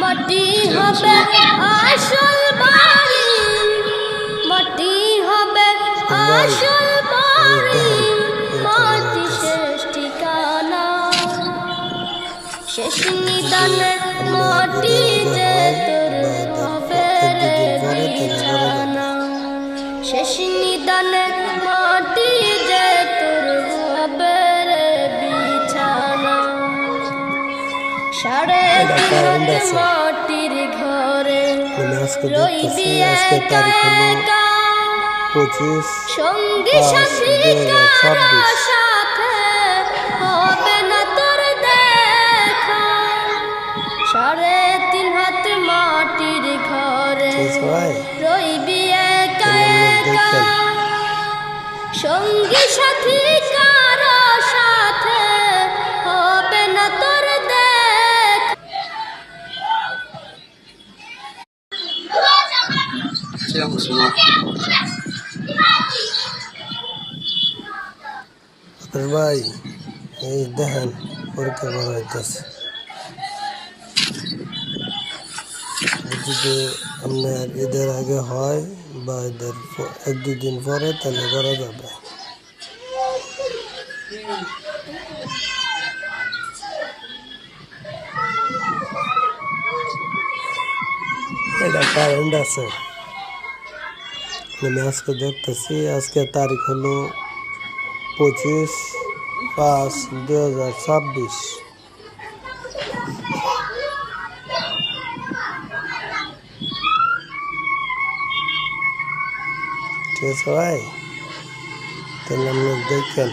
মাটি হবে আসল বাড়ি, মাটি হবে আসল বাড়ি, মাটি শেষ ঠিকানা, শেষ নিদানে মাটি যে তোর হবে রে বিছানা, শেষ নিদানে মাটি যে তোর হবে রে বিছানা। সাড়ে তিন হাত মাটির ঘরে রইবি একা একা, সঙ্গী সাথী কারো সাথে হবে না তোর দেখা। সাড়ে তিন হাত মাটির ঘরে রইবি একা একা, সঙ্গী সাথী কারো সাথে হবে না তোর দেখা। ভাই এই দেখেন পরীক্ষা করা হইতেছে, যদি আপনার ঈদের আগে হয় বা ঈদের 1-2 দিন পরে তাহলে করা যাবে। এটা কারেন্ট আছে, আমি আজকে দেখতেছি। আজকে তারিখ হলো 25/5/2026। ঠিক আছে ভাই, তাহলে আপনি দেখেন।